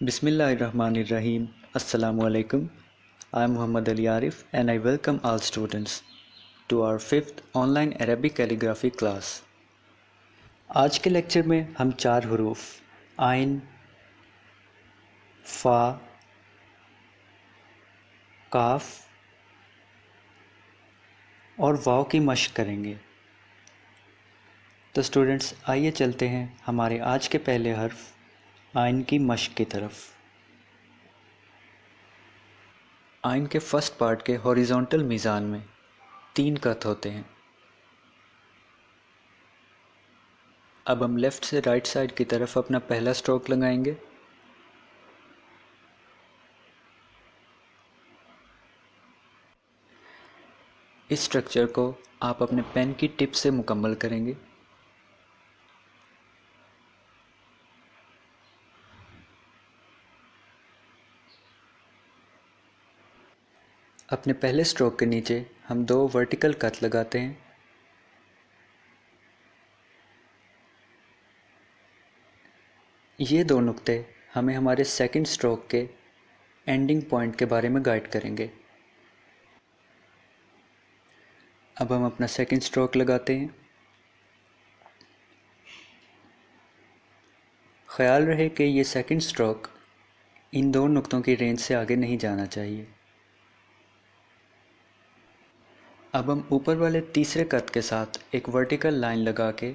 Bismillahirrahmanirrahim. Assalamu alaikum. I am Muhammad Ali Arif and I welcome all students to our 5th online Arabic calligraphy class. आज के lecture में हम 4 हरूफ आइन, फ़ा, काफ और वाव की मश्क करेंगे। तो स्टूडेंट्स आइए चलते हैं हमारे आज के पहले हर्फ आइन की मश्क की तरफ। आइन के फर्स्ट पार्ट के हॉरिजॉन्टल मीज़ान में 3 कत होते हैं। अब हम लेफ़्ट से राइट साइड की तरफ अपना पहला स्ट्रोक लगाएंगे। इस स्ट्रक्चर को आप अपने पेन की टिप से मुकम्मल करेंगे। अपने पहले स्ट्रोक के नीचे हम 2 वर्टिकल कट लगाते हैं। ये 2 नुक्ते हमें हमारे सेकंड स्ट्रोक के एंडिंग पॉइंट के बारे में गाइड करेंगे। अब हम अपना सेकंड स्ट्रोक लगाते हैं। ख्याल रहे कि ये सेकंड स्ट्रोक इन 2 नुक्तों की रेंज से आगे नहीं जाना चाहिए। अब हम ऊपर वाले तीसरे कट के साथ एक वर्टिकल लाइन लगा के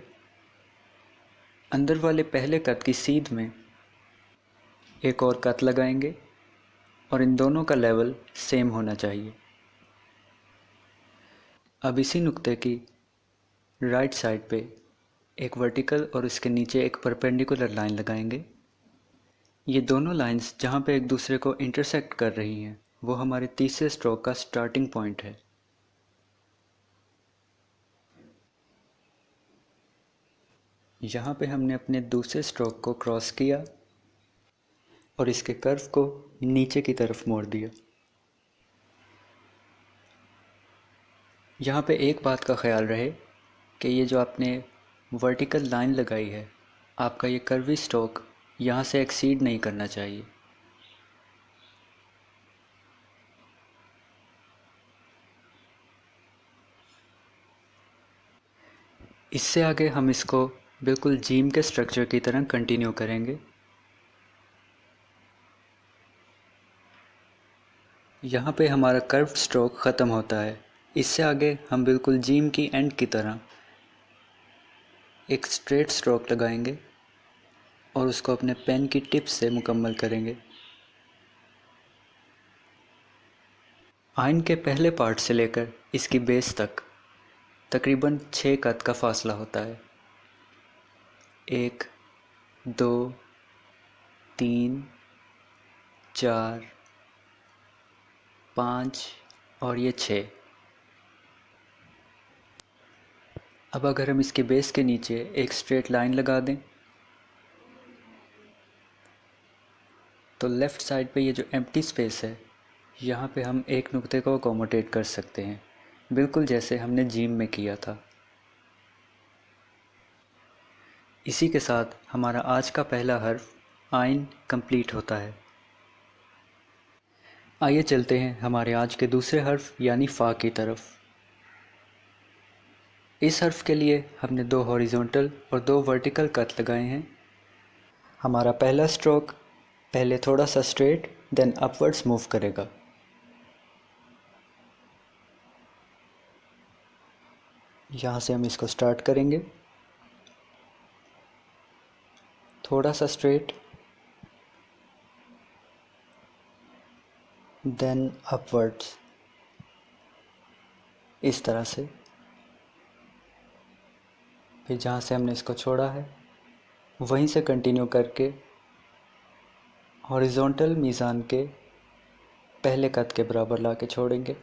अंदर वाले पहले कट की सीध में एक और कट लगाएंगे और इन दोनों का लेवल सेम होना चाहिए। अब इसी नुक्ते की राइट साइड पे एक वर्टिकल और इसके नीचे एक परपेंडिकुलर लाइन लगाएंगे। ये दोनों लाइंस जहाँ पे एक दूसरे को इंटरसेक्ट कर रही हैं वो हमारे तीसरे स्ट्रोक का स्टार्टिंग पॉइंट है। यहाँ पे हमने अपने दूसरे स्ट्रोक को क्रॉस किया और इसके कर्व को नीचे की तरफ मोड़ दिया। यहाँ पे एक बात का ख्याल रहे कि ये जो आपने वर्टिकल लाइन लगाई है, आपका ये कर्वी स्ट्रोक यहाँ से एक्सीड नहीं करना चाहिए। इससे आगे हम इसको बिल्कुल जीम के स्ट्रक्चर की तरह कंटिन्यू करेंगे। यहाँ पे हमारा कर्व स्ट्रोक ख़त्म होता है। इससे आगे हम बिल्कुल जीम की एंड की तरह एक स्ट्रेट स्ट्रोक लगाएंगे और उसको अपने पेन की टिप से मुकम्मल करेंगे। आइन के पहले पार्ट से लेकर इसकी बेस तक तकरीबन 6 कत का फासला होता है। 1, 2, 3, 4, 5 और ये 6। अब अगर हम इसके बेस के नीचे एक स्ट्रेट लाइन लगा दें तो लेफ़्ट साइड पे ये जो एम्प्टी स्पेस है यहाँ पे हम एक नुक्ते को अकोमोडेट कर सकते हैं, बिल्कुल जैसे हमने जीम में किया था। इसी के साथ हमारा आज का पहला हर्फ आइन कंप्लीट होता है। आइए चलते हैं हमारे आज के दूसरे हर्फ यानी फ़ा की तरफ। इस हर्फ के लिए हमने 2 हॉरिजॉन्टल और 2 वर्टिकल कट लगाए हैं। हमारा पहला स्ट्रोक पहले थोड़ा सा स्ट्रेट देन अपवर्ड्स मूव करेगा। यहाँ से हम इसको स्टार्ट करेंगे, थोड़ा सा स्ट्रेट देन अपवर्ड्स, इस तरह से। फिर जहाँ से हमने इसको छोड़ा है वहीं से कंटिन्यू करके हॉरिजॉन्टल मीज़ान के पहले कट के बराबर ला के छोड़ेंगे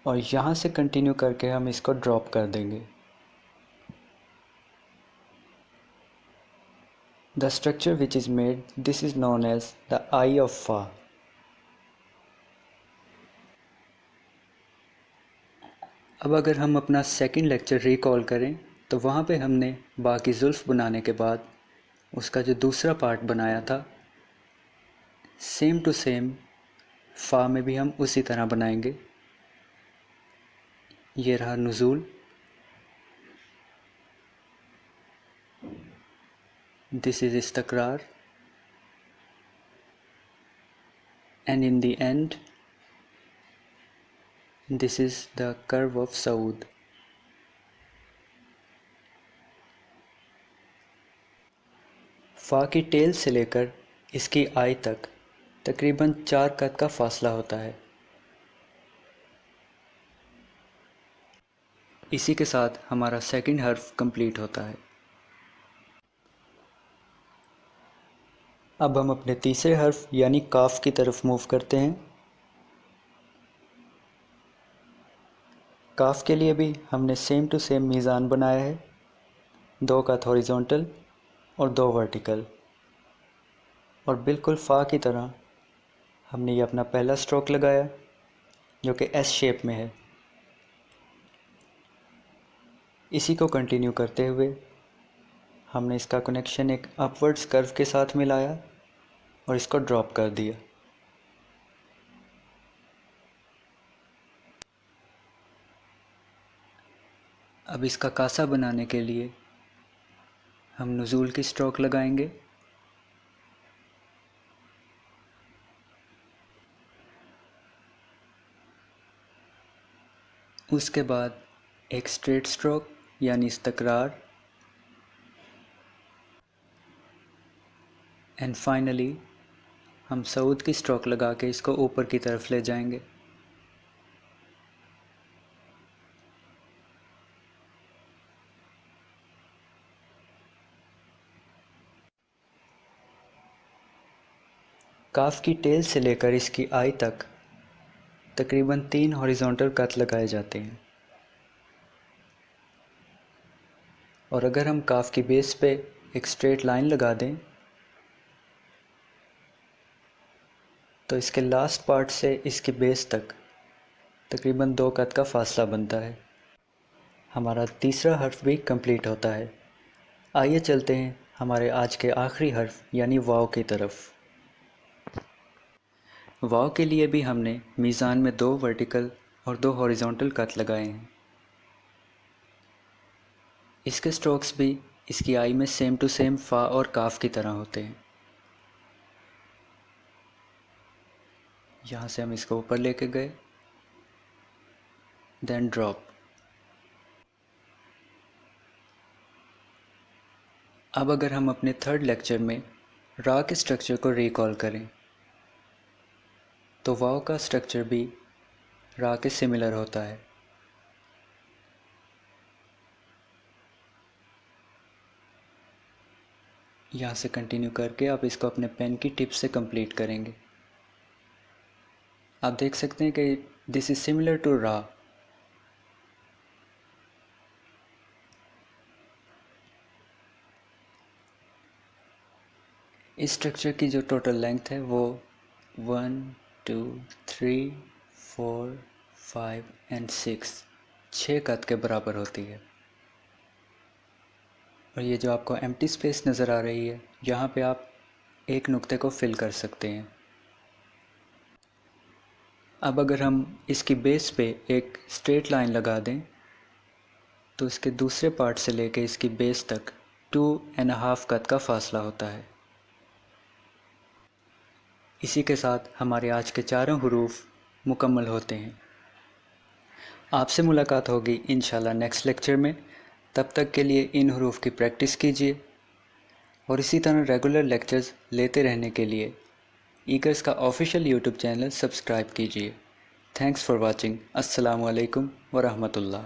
और यहाँ से कंटिन्यू करके हम इसको ड्रॉप कर देंगे। The structure which is made this is known as the eye of फ़ा। अब अगर हम अपना सेकंड लेक्चर रिकॉल करें तो वहाँ पे हमने बा की जुल्फ़ बनाने के बाद उसका जो दूसरा पार्ट बनाया था सेम टू सेम फ़ा में भी हम उसी तरह बनाएंगे। ये रहा नुज़ूल, दिस इज़ इस्तक़रार, and in the end this is the curve of Saud. फ़ा की टेल से लेकर इसकी आई तक तकरीबन 4 कद का फासला होता है। इसी के साथ हमारा सेकंड हर्फ कंप्लीट होता है। अब हम अपने तीसरे हर्फ यानी काफ की तरफ मूव करते हैं। काफ के लिए भी हमने सेम टू सेम मीज़ान बनाया है, 2 कद हॉरिजॉन्टल और 2 वर्टिकल, और बिल्कुल फ़ा की तरह हमने ये अपना पहला स्ट्रोक लगाया जो कि एस शेप में है। इसी को कंटिन्यू करते हुए हमने इसका कनेक्शन एक अपवर्ड्स कर्व के साथ मिलाया और इसको ड्रॉप कर दिया। अब इसका कासा बनाने के लिए हम नुज़ूल की स्ट्रोक लगाएंगे। उसके बाद एक स्ट्रेट स्ट्रोक यानी इस्तक़रार, एंड फाइनली हम सऊद की स्ट्रोक लगा के इसको ऊपर की तरफ ले जाएंगे। काफ की टेल से लेकर इसकी आई तक तकरीबन 3 हॉरिजॉन्टल कट लगाए जाते हैं, और अगर हम काफ की बेस पे एक स्ट्रेट लाइन लगा दें तो इसके लास्ट पार्ट से इसकी बेस तक तकरीबन 2 कद का फासला बनता है। हमारा तीसरा हर्फ भी कंप्लीट होता है। आइए चलते हैं हमारे आज के आखिरी हर्फ यानी वाव की तरफ। वाव के लिए भी हमने मीज़ान में 2 वर्टिकल और 2 हॉरिजॉन्टल कट लगाए हैं। इसके स्ट्रोक्स भी इसकी आई में सेम टू सेम फ़ा और काफ की तरह होते हैं। यहाँ से हम इसको ऊपर लेके गए, देन ड्रॉप। अब अगर हम अपने थर्ड लेक्चर में रा के स्ट्रक्चर को रिकॉल करें तो वाव का स्ट्रक्चर भी रा के सिमिलर होता है। यहाँ से कंटिन्यू करके आप इसको अपने पेन की टिप से कंप्लीट करेंगे। आप देख सकते हैं कि दिस इज़ सिमिलर टू रा। इस स्ट्रक्चर की जो टोटल लेंथ है वो 1 2 3 4 5 एंड 6 कद के बराबर होती है। और ये जो आपको एम्प्टी स्पेस नज़र आ रही है, यहाँ पे आप एक नुक्ते को फिल कर सकते हैं। अब अगर हम इसकी बेस पे एक स्ट्रेट लाइन लगा दें तो इसके दूसरे पार्ट से लेके इसकी बेस तक 2.5 कद का फासला होता है। इसी के साथ हमारे आज के चारों हुरूफ मुकम्मल होते हैं। आपसे मुलाकात होगी इंशाल्लाह नेक्स्ट लेक्चर में। तब तक के लिए इन हुरूफ की प्रैक्टिस कीजिए और इसी तरह रेगुलर लेक्चर्स लेते रहने के लिए ईगर्स का ऑफिशियल यूट्यूब चैनल सब्सक्राइब कीजिए। Thanks for watching. अस्सलामु अलैकुम व रहमतुल्लाह।